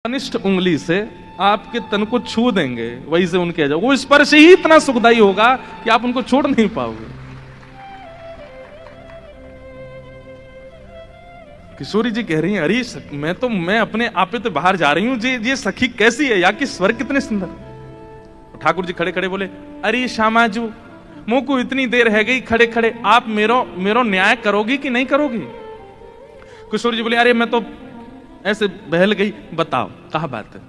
कनिष्ठ उंगली से आपके तन को छू देंगे, वही से उनके जाओ, वो स्पर्श ही इतना सुखदायी होगा कि आप उनको छोड़ नहीं पाओगे। किशोरी जी कह रही हैं, अरे मैं अपने आपे तो बाहर जा रही हूं, ये सखी कैसी है, या कि स्वर कितने सुंदर। ठाकुर जी खड़े खड़े बोले, अरे श्यामाजू मुंह को इतनी देर है गई खड़े खड़े, आप मेरो न्याय करोगी कि नहीं करोगी। किशोरी जी बोले, अरे मैं तो ऐसे बहल गई, बताओ कहा बात है।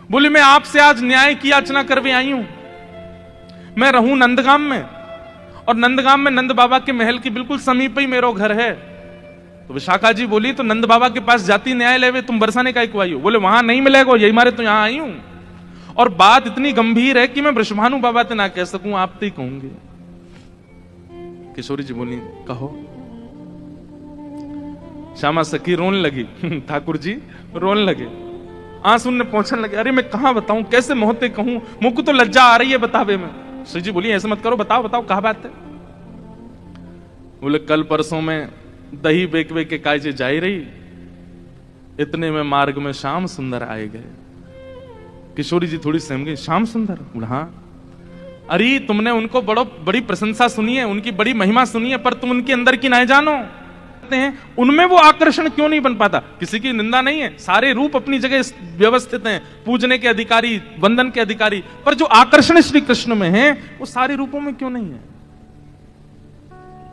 बोली, मैं आपसे आज न्याय की याचना करवे आई हूं। मैं रहूं नंदगाम में, और नंदगाम में नंद बाबा के महल की बिल्कुल समीप ही मेरा घर है। तो विशाखा जी बोली, तो नंद बाबा के पास जाती न्याय लेवे, तुम बरसाने का आई हो। बोले, वहां नहीं मिलेगा, यही मारे तो यहां आई हूं, और बात इतनी गंभीर है कि मैं वृषभानु बाबा से ना कह सकूं, आप तो ही कहूंगे। किशोरी जी बोली, कहो। श्यामा सखी रोने लगी, ठाकुर जी रोने लगे, आंसू ने पहुंचने लगे। अरे मैं कहां बताऊं, कैसे मोहते कहूं, मुझ को तो लज्जा आ रही है बतावे में। श्री जी बोली, ऐसे मत करो, बताओ बताओ कहा बात है। बोले, कल परसों में दही बेकवे के कायजे जाई रही, इतने में मार्ग में श्याम सुंदर आए गए। किशोरी जी थोड़ी सहम गई, श्याम सुंदर? बोले, हाँ। अरे तुमने उनको बड़ी प्रशंसा सुनी है, उनकी बड़ी महिमा सुनी है, पर तुम उनके अंदर की नहीं जानो हैं, उनमें वो आकर्षण क्यों नहीं बन पाता। किसी की निंदा नहीं है, सारे रूप अपनी जगह व्यवस्थित हैं, पूजने के अधिकारी, वंदन के अधिकारी, पर जो आकर्षण श्री कृष्ण में है वो सारे रूपों में क्यों नहीं है।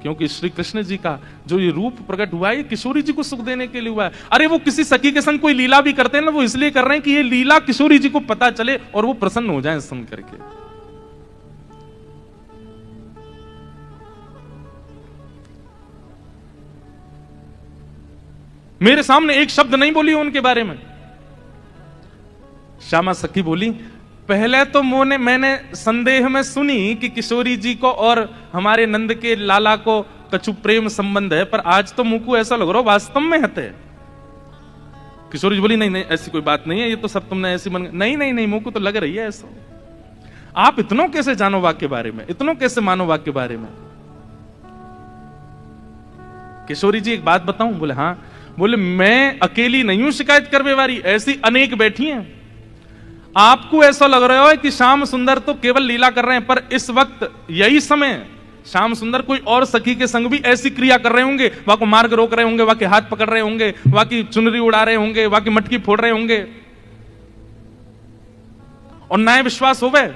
क्योंकि श्री कृष्ण जी का जो ये रूप प्रकट हुआ है, किशोरी जी को सुख देने के लिए हुआ है। अरे वो किसी सखी के संग कोई लीला भी करते हैं ना, वो इसलिए कर रहे हैं कि ये लीला किशोरी जी को पता चले और वो प्रसन्न हो जाए सुन करके। मेरे सामने एक शब्द नहीं बोली उनके बारे में। श्यामा सखी बोली, पहले तो मैंने संदेह में सुनी कि किशोरी जी को और हमारे नंद के लाला को कछु प्रेम संबंध है, पर आज तो मुंह को ऐसा लग रहा हो वास्तव में है। किशोरी जी बोली, नहीं नहीं ऐसी कोई बात नहीं है, ये तो सब तुमने ऐसी नहीं मुंह को तो लग रही है ऐसा। आप इतनों कैसे जानो वाक्य के बारे में, इतनों कैसे मानो वाक्य के बारे में। किशोरी जी एक बात बताऊं? बोले, हाँ। बोले, मैं अकेली नहीं हूं शिकायत करने वाली, ऐसी अनेक बैठी हैं। आपको ऐसा लग रहा है कि श्याम सुंदर तो केवल लीला कर रहे हैं, पर इस वक्त यही समय श्याम सुंदर कोई और सखी के संग भी ऐसी क्रिया कर रहे होंगे, वहां को मार्ग रोक रहे होंगे, वहां के हाथ पकड़ रहे होंगे, वहां की चुनरी उड़ा रहे होंगे, वहां की मटकी फोड़ रहे होंगे, और ना विश्वास होवे।